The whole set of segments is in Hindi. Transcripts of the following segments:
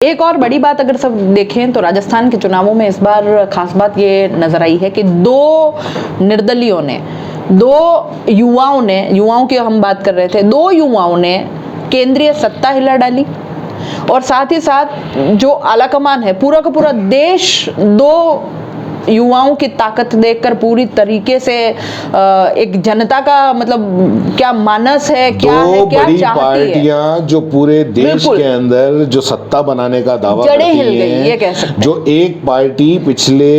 एक और बड़ी बात अगर सब देखें तो राजस्थान के चुनावों में इस बार खास बात ये नजर आई है कि दो निर्दलियों ने, दो युवाओं की हम बात कर रहे थे, दो युवाओं ने केंद्रीय सत्ता हिला डाली और साथ ही साथ जो आलाकमान है पूरा का पूरा देश दो युवाओं की ताकत देखकर पूरी तरीके से एक जनता का मतलब क्या मानस है, क्या है, क्या बड़ी चाहती पार्टियां जो पूरे देश के अंदर जो सत्ता बनाने का दावा जड़ें करती हिल गई, हैं, ये कह सकते हैं। जो एक पार्टी पिछले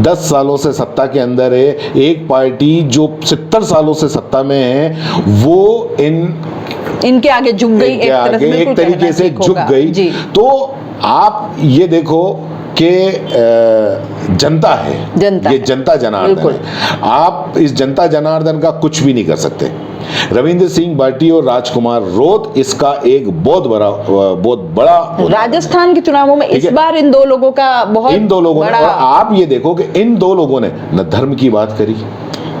10 सालों से सत्ता के अंदर है, एक पार्टी जो 70 सालों से सत्ता में है, वो इनके आगे झुक गई, एक तरीके से झुक गई। तो आप ये देखो कि जनता है, ये जनता जनार्दन है। आप इस जनता जनार्दन का कुछ भी नहीं कर सकते। रविंद्र सिंह भाटी और राजकुमार रोत इसका एक बहुत बड़ा राजस्थान के चुनावों में इस बार इन दो लोगों ने, और आप ये देखो कि इन दो लोगों ने न धर्म की बात करी,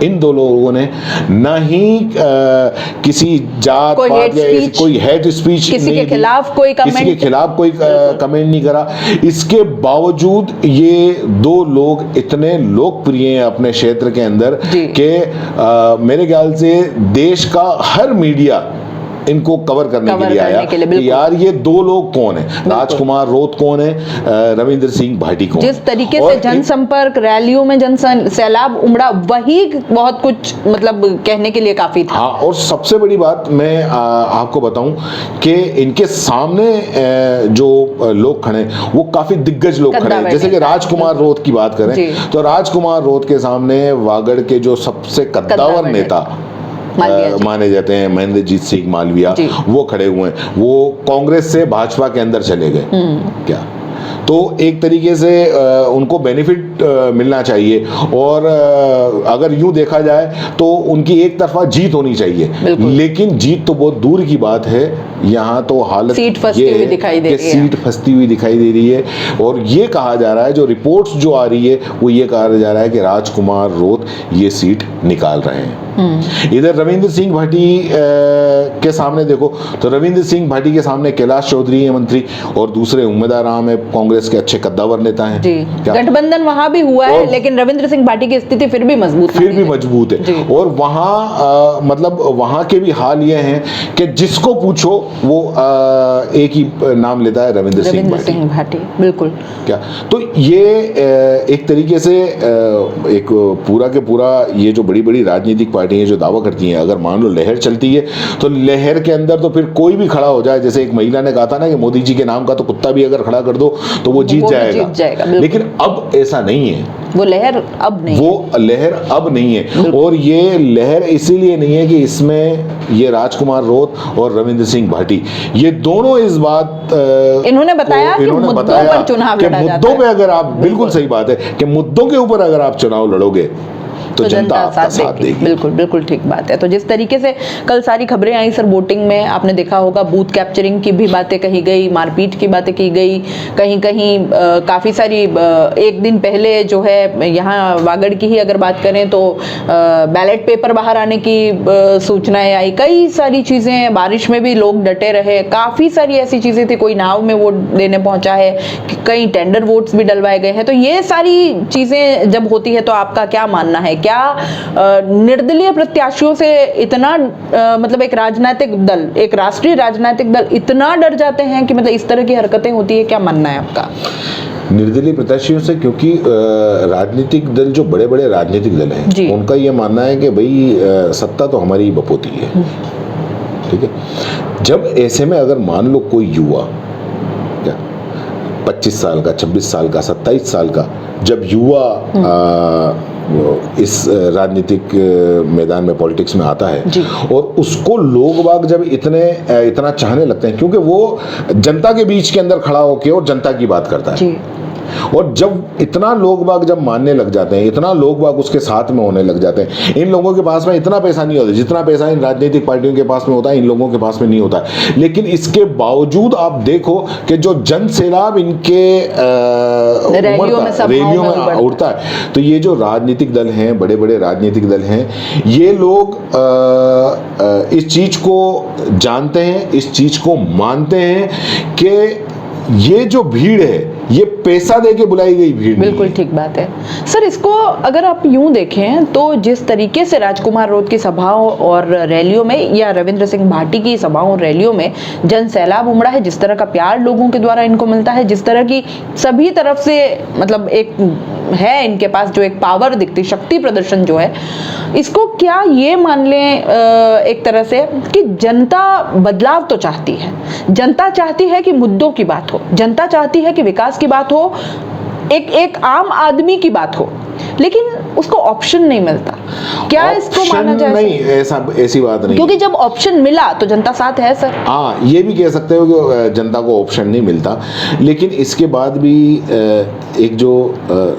इन दो लोगों ने ना ही किसी जात पात या कोई हेट स्पीच, किसी के खिलाफ कोई कमेंट नहीं करा। इसके बावजूद ये दो लोग इतने लोकप्रिय हैं अपने क्षेत्र के अंदर कि मेरे ख्याल से देश का हर मीडिया इनको कवर करने के लिए आया कि यार ये दो लोग कौन है, राजकुमार रोत कौन है, रविंद्र सिंह भाटी कौन। जिस तरीके से जनसंपर्क रैलियों में जन सैलाब उमड़ा, वही बहुत कुछ मतलब कहने के लिए काफी था। हाँ, और सबसे बड़ी बात मैं आपको बताऊं कि इनके सामने जो लोग खड़े वो काफी दिग्गज लोग खड़े हैं। जैसे कि राजकुमार रोत की बात करें तो राजकुमार रोत के सामने वागड़ के जो सबसे कद्दावर नेता माने जाते हैं महेंद्रजीत सिंह मालविया, वो खड़े हुए हैं। वो कांग्रेस से भाजपा के अंदर चले गए क्या, तो एक तरीके से उनको बेनिफिट मिलना चाहिए। और अगर यूं देखा जाए तो उनकी एक तरफा जीत होनी चाहिए, लेकिन जीत तो बहुत दूर की बात है। यहाँ तो हालत सीट फंसती हुई दिखाई दे रही है। और ये कहा जा रहा है, जो रिपोर्ट्स जो आ रही है वो ये कहा जा रहा है कि राजकुमार रोत ये सीट निकाल रहे हैं। इधर रविंद्र सिंह भाटी के सामने देखो तो रविंद्र सिंह भाटी के सामने कैलाश चौधरी है मंत्री, और दूसरे उम्मीदवार राम है, कांग्रेस के अच्छे कद्दावर नेता हैं। गठबंधन वहां भी हुआ है, लेकिन रविंद्र सिंह भाटी की स्थिति फिर भी मजबूत है। और वहां मतलब वहां के भी हाल ये हैं कि जिसको पूछो वो एक ही नाम लेता है, रविंद्र सिंह भाटी। बिल्कुल क्या, तो ये एक तरीके से एक पूरा के पूरा ये जो बड़ी बड़ी राजनीतिक पार्टियां जो दावा करती हैं, अगर मान लो लहर चलती है तो लहर के अंदर तो फिर कोई भी खड़ा हो जाए। जैसे एक महिला ने कहा था ना कि मोदी जी के नाम का तो कुत्ता भी अगर खड़ा कर दो तो वो जीत जाएगा। लेकिन अब ऐसा नहीं है, वो लहर अब नहीं है। और ये लहर इसीलिए नहीं है कि इसमें ये राजकुमार रोत और रविंद्र सिंह भाटी ये दोनों इस बात इन्होंने बताया कि मुद्दों पर चुनाव लड़ा जाता है। मुद्दों पे अगर आप, बिल्कुल सही बात है कि मुद्दों के ऊपर अगर आप चुनाव लड़ोगे तो जनता आपका साथ देगी। बिल्कुल ठीक बात है। तो जिस तरीके से कल सारी खबरें आई सर, वोटिंग में आपने देखा होगा बूथ कैप्चरिंग की भी बातें कही गई, मारपीट की बातें की गई, कहीं काफी सारी। एक दिन पहले जो है यहाँ वागड़ की ही अगर बात करें तो बैलेट पेपर बाहर आने की सूचनाएं आई, कई सारी चीजें, बारिश में भी लोग डटे रहे, काफी सारी ऐसी चीजें थी। कोई नाव में वोट देने पहुंचा है, कई टेंडर वोट्स भी डलवाए गए हैं। तो ये सारी चीजें जब होती है तो आपका क्या मानना है, क्या निर्दलीय प्रत्याशियों से इतना मतलब एक राजनीतिक दल, एक राष्ट्रीय राजनीतिक दल इतना डर जाते हैं कि मतलब इस तरह की हरकतें होती है? क्या मानना है आपका निर्दलीय प्रत्याशियों से? क्योंकि राजनीतिक दल जो बड़े बड़े राजनीतिक दल हैं उनका ये मानना है कि भाई सत्ता तो हमारी बपोती है, ठीक है। जब ऐसे में अगर मान लो कोई युवा 25 साल का, 26 साल का, 27 साल का जब युवा इस राजनीतिक मैदान में, पॉलिटिक्स में आता है और उसको लोग बाग जब इतना चाहने लगते हैं, क्योंकि वो जनता के बीच के अंदर खड़ा होकर और जनता की बात करता है, और जब इतना लोग बाग जब मानने लग जाते हैं, इतना लोग बाग उसके साथ में होने लग जाते हैं, इन लोगों के पास में इतना पैसा नहीं होता जितना पैसा इन राजनीतिक पार्टियों के पास में होता है, इन लोगों के पास में नहीं होता। लेकिन इसके बावजूद आप देखो कि जो जन सैलाब इनके रैलियों में उड़ता है, तो ये जो राजनीतिक दल हैं, बड़े बड़े राजनीतिक दल हैं, ये लोग इस चीज को जानते हैं, इस चीज को मानते हैं कि ये जो भीड़ है ये पैसा दे के बुलाई गई भीड़ नहीं बिल्कुल है। ठीक बात है सर। इसको अगर आप यूं देखें तो जिस तरीके से राजकुमार रोध की सभाओं और रैलियों में या रविंद्र सिंह भाटी की सभाओं और रैलियों में जन सैलाब उमड़ा है, जिस तरह का प्यार लोगों के द्वारा इनको मिलता है, जिस तरह की सभी तरफ से मतलब एक है इनके पास जो एक पावर दिखती, शक्ति प्रदर्शन जो है, इसको क्या ये मान लें एक तरह से कि जनता बदलाव तो चाहती है, जनता चाहती है कि मुद्दों की बात हो, जनता चाहती है कि विकास की बात हो, एक आम आदमी की बात हो, लेकिन उसको ऑप्शन नहीं मिलता। क्या इसको माना जाए? नहीं, ऐसी बात नहीं, क्योंकि जब ऑप्शन मिला तो जनता साथ है सर। हाँ, ये भी कह सकते हो कि जनता को ऑप्शन नहीं मिलता, लेकिन इसके बाद भी एक जो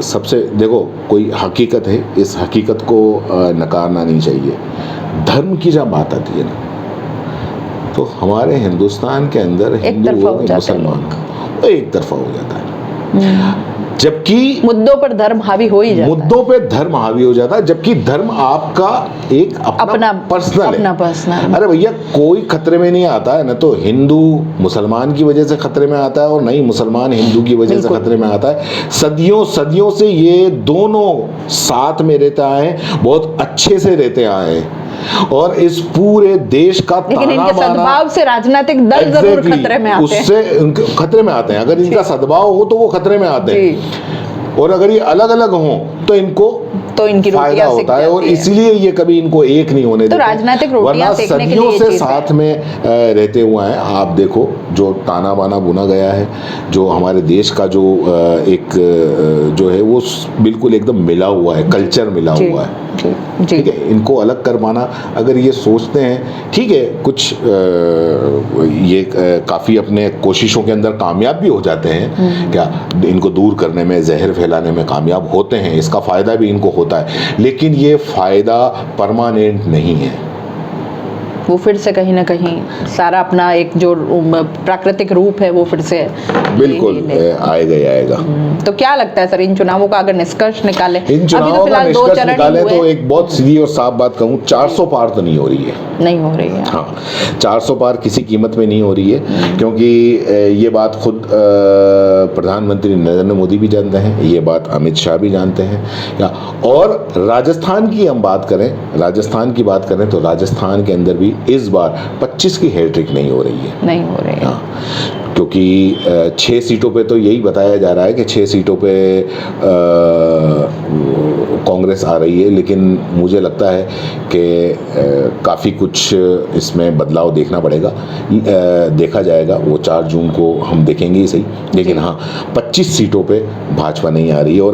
सबसे देखो कोई हकीकत है, इस हकीकत को नकारना नहीं चाहिए। धर्म की जब बात आती है ना, तो हमारे हिंदुस्तान के अंदर हिंदू हो मुसलमान हो, एक तरफा हो जाता है, जबकि मुद्दों पर धर्म हावी हो ही जाता है। मुद्दों पे धर्म हावी हो जाता है, जबकि धर्म आपका एक अपना पर्सनल है। अरे भैया, कोई खतरे में नहीं आता है, न तो हिंदू मुसलमान की वजह से खतरे में आता है और न ही मुसलमान हिंदू की वजह से खतरे में आता है। सदियों सदियों से ये दोनों साथ में रहते आए हैं, बहुत अच्छे से रहते आए हैं, और इस पूरे देश का लेकिन इनके सद्भाव से राजनीतिक दल जरूर खतरे में आते हैं। उससे खतरे में आते हैं। अगर इनका सद्भाव हो तो वो खतरे में आते हैं, और अगर ये अलग अलग हों तो इनकी फायदा होता है, और इसलिए ये कभी इनको एक नहीं होने देते। राजनीतिक रोटियां सेकने के लिए सदियों से साथ में रहते हुए हैं। आप देखो जो ताना बाना बुना गया है, जो हमारे देश का जो एक जो है वो बिल्कुल एकदम मिला हुआ है, कल्चर मिला हुआ है, ठीक है। इनको अलग कर पाना अगर ये सोचते हैं, ठीक है, कुछ ये काफ़ी अपने कोशिशों के अंदर कामयाब भी हो जाते हैं, क्या इनको दूर करने में, जहर फैलाने में कामयाब होते हैं, इसका फ़ायदा भी इनको होता है, लेकिन ये फ़ायदा परमानेंट नहीं है। वो फिर से कहीं ना कहीं सारा अपना एक जो प्राकृतिक रूप है वो फिर से बिल्कुल आएगा। तो क्या लगता है सर, इन चुनावों का अगर निष्कर्ष निकाले, इन चुनावों का निष्कर्ष निकाले तो एक बहुत सीधी और साफ बात कहूँ, 400 पार तो नहीं हो रही है। नहीं हो रही है, हाँ, 400 पार किसी कीमत में नहीं हो रही है, क्योंकि ये बात खुद प्रधानमंत्री नरेंद्र मोदी भी जानते हैं, ये बात अमित शाह भी जानते हैं। और राजस्थान की हम बात करें, राजस्थान की बात करें तो राजस्थान के अंदर भी इस बार 25 की हैट्रिक नहीं हो रही है, नहीं हो रही है। हाँ, क्योंकि 6 सीटों पे तो यही बताया जा रहा है कि 6 सीटों पे कांग्रेस आ रही है, लेकिन मुझे लगता है कि काफ़ी कुछ इसमें बदलाव देखना पड़ेगा। देखा जाएगा, वो 4 जून को हम देखेंगे ही सही, लेकिन हाँ 25 सीटों पे भाजपा नहीं आ रही है। और